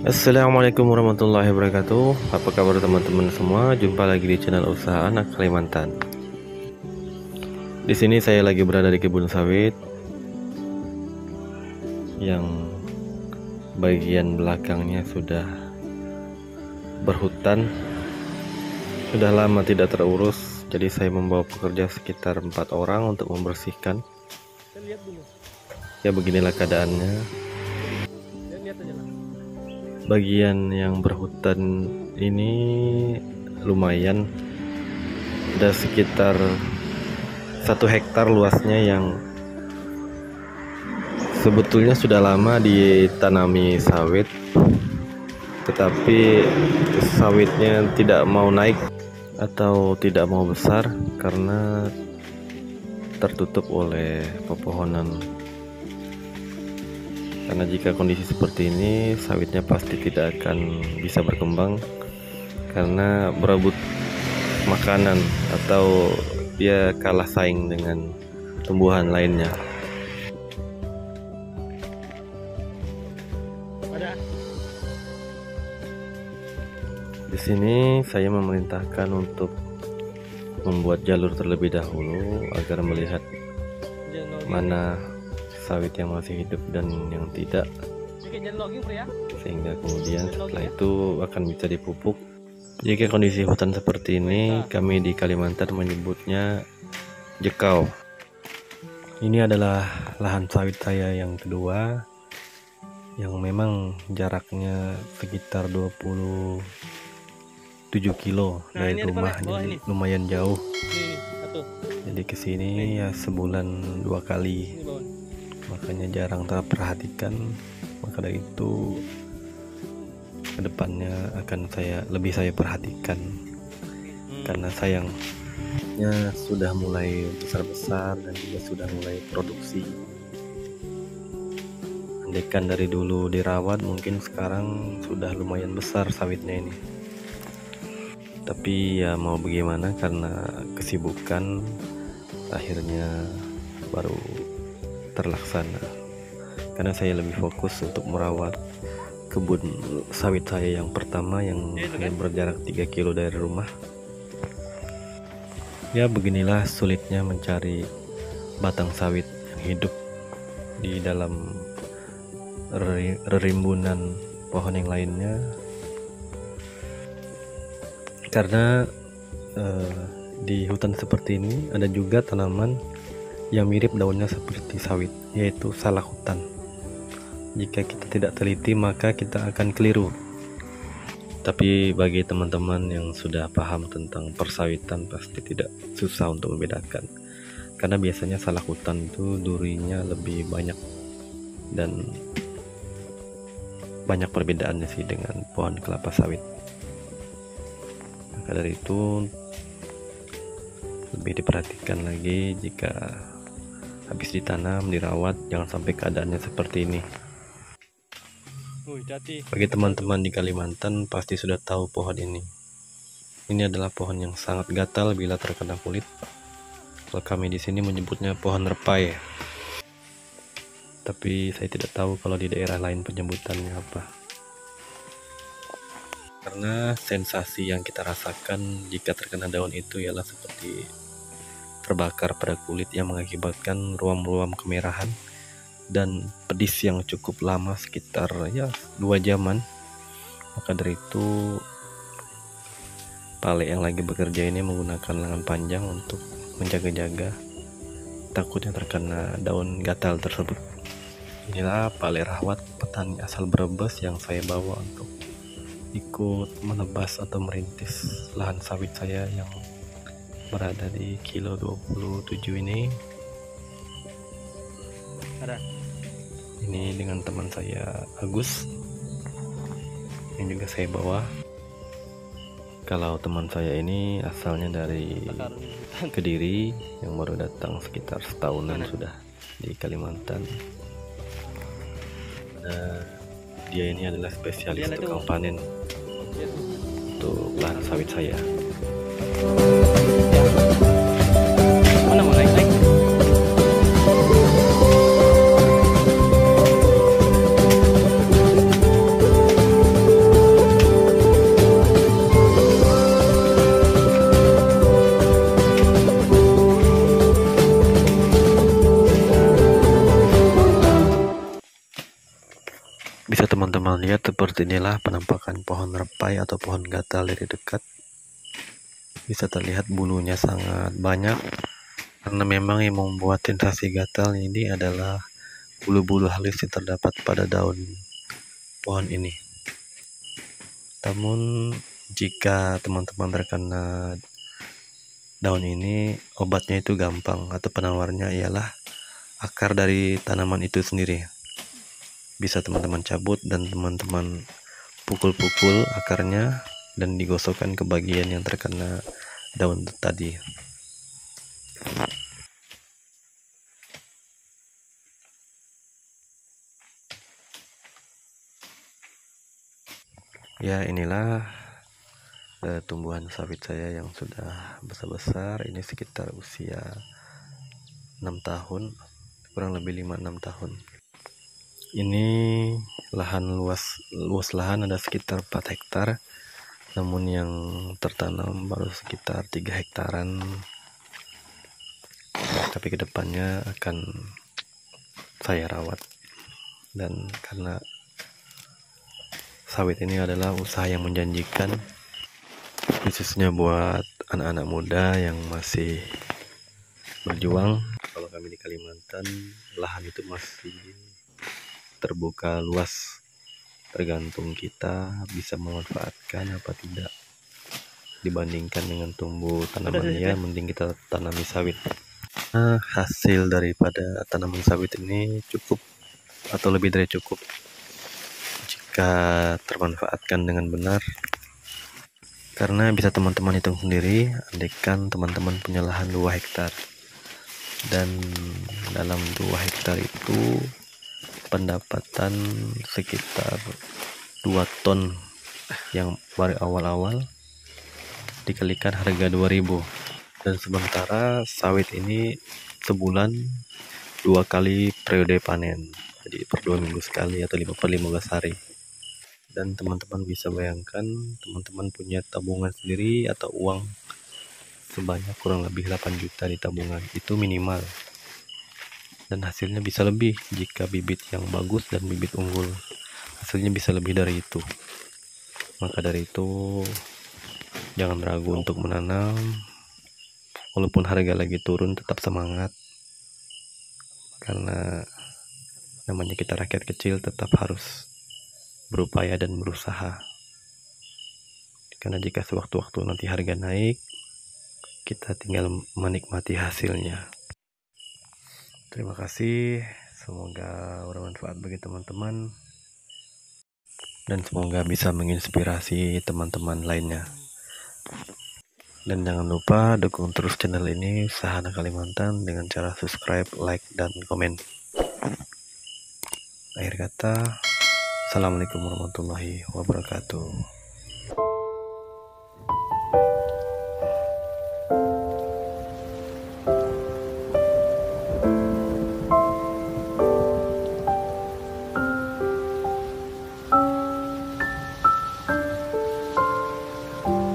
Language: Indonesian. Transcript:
Assalamualaikum warahmatullahi wabarakatuh. Apa kabar teman-teman semua? Jumpa lagi di channel Usaha Anak Kalimantan. Di sini saya lagi berada di kebun sawit yang bagian belakangnya sudah berhutan. Sudah lama tidak terurus, jadi saya membawa pekerja sekitar 4 orang untuk membersihkan. Ya, beginilah keadaannya. Bagian yang berhutan ini lumayan, ada sekitar 1 hektar luasnya yang sebetulnya sudah lama ditanami sawit, tetapi sawitnya tidak mau naik atau tidak mau besar karena tertutup oleh pepohonan. Karena jika kondisi seperti ini, sawitnya pasti tidak akan bisa berkembang karena berebut makanan atau dia kalah saing dengan tumbuhan lainnya. Di sini saya memerintahkan untuk membuat jalur terlebih dahulu agar melihat mana sawit yang masih hidup dan yang tidak, sehingga kemudian setelah itu akan bisa dipupuk. Jika kondisi hutan seperti ini, kami di Kalimantan menyebutnya jekau. Ini adalah lahan sawit saya yang kedua, yang memang jaraknya sekitar 27 kilo dari rumah, jadi lumayan jauh. Jadi kesini ya sebulan 2 kali, makanya jarang terperhatikan. Maka dari itu kedepannya akan lebih saya perhatikan, karena sayangnya sudah mulai besar-besar dan juga sudah mulai produksi. Andaikan dari dulu dirawat, mungkin sekarang sudah lumayan besar sawitnya ini. Tapi ya mau bagaimana, karena kesibukan akhirnya baru terlaksana. Karena saya lebih fokus untuk merawat kebun sawit saya yang pertama yang hanya berjarak 3 kilo dari rumah. Ya, beginilah sulitnya mencari batang sawit yang hidup di dalam rerimbunan pohon yang lainnya, karena di hutan seperti ini ada juga tanaman yang mirip daunnya seperti sawit, yaitu salak hutan. Jika kita tidak teliti, maka kita akan keliru. Tapi bagi teman-teman yang sudah paham tentang persawitan, pasti tidak susah untuk membedakan, karena biasanya salak hutan itu durinya lebih banyak dan banyak perbedaannya sih dengan pohon kelapa sawit. Maka dari itu lebih diperhatikan lagi jika habis ditanam, dirawat, jangan sampai keadaannya seperti ini. Bagi teman-teman di Kalimantan pasti sudah tahu pohon ini. Ini adalah pohon yang sangat gatal bila terkena kulit. Kalau kami di sini menyebutnya pohon repai. Tapi saya tidak tahu kalau di daerah lain penyebutannya apa. Karena sensasi yang kita rasakan jika terkena daun itu ialah seperti terbakar pada kulit yang mengakibatkan ruam-ruam kemerahan dan pedis yang cukup lama, sekitar 2 jaman. Maka dari itu Pale yang lagi bekerja ini menggunakan lengan panjang untuk menjaga-jaga, takutnya terkena daun gatal tersebut. Inilah Pale Rahwat, petani asal Brebes, yang saya bawa untuk ikut menebas atau merintis lahan sawit saya yang berada di kilo 27 ini. Ini dengan teman saya Agus yang juga saya bawa. Kalau teman saya ini asalnya dari Kediri, yang baru datang sekitar setahunan sudah di Kalimantan. Dia ini adalah spesialis tukang panen untuk lahan sawit saya. Mana mau naik? teman-teman lihat, seperti inilah penampakan pohon repai atau pohon gatal dari dekat. Bisa terlihat bulunya sangat banyak, karena memang yang membuat sensasi gatal ini adalah bulu-bulu halus yang terdapat pada daun pohon ini. Namun jika teman-teman terkena daun ini, obatnya itu gampang, atau penawarnya ialah akar dari tanaman itu sendiri. Bisa teman-teman cabut dan teman-teman pukul-pukul akarnya dan digosokkan ke bagian yang terkena daun tadi. Ya, inilah tumbuhan sawit saya yang sudah besar-besar. Ini sekitar usia 6 tahun, kurang lebih 5-6 tahun. Ini lahan luas lahan ada sekitar 4 hektar, namun yang tertanam baru sekitar 3 hektaran. Tapi kedepannya akan saya rawat, dan karena sawit ini adalah usaha yang menjanjikan, khususnya buat anak-anak muda yang masih berjuang. Kalau kami di Kalimantan, lahan itu masih terbuka luas, tergantung kita bisa memanfaatkan apa tidak. Dibandingkan dengan tumbuh tanamannya, mending kita tanami sawit. Nah, hasil daripada tanaman sawit ini cukup atau lebih dari cukup jika termanfaatkan dengan benar, karena bisa teman-teman hitung sendiri. Andaikan teman-teman punya lahan 2 hektar, dan dalam 2 hektar itu pendapatan sekitar 2 ton yang baru awal-awal, dikalikan harga 2.000, dan sementara sawit ini sebulan 2 kali periode panen, jadi per 2 minggu sekali atau 5/15 hari. Dan teman-teman bisa bayangkan, teman-teman punya tabungan sendiri atau uang sebanyak kurang lebih 8 juta di tabungan, itu minimal. Dan hasilnya bisa lebih jika bibit yang bagus dan bibit unggul, hasilnya bisa lebih dari itu. Maka dari itu, jangan ragu untuk menanam. Walaupun harga lagi turun, tetap semangat, karena namanya kita rakyat kecil tetap harus berupaya dan berusaha. Karena jika sewaktu-waktu nanti harga naik, kita tinggal menikmati hasilnya. Terima kasih, semoga bermanfaat bagi teman-teman, dan semoga bisa menginspirasi teman-teman lainnya. Dan jangan lupa dukung terus channel ini, Sahana Kalimantan, dengan cara subscribe, like, dan komen. Akhir kata, assalamualaikum warahmatullahi wabarakatuh.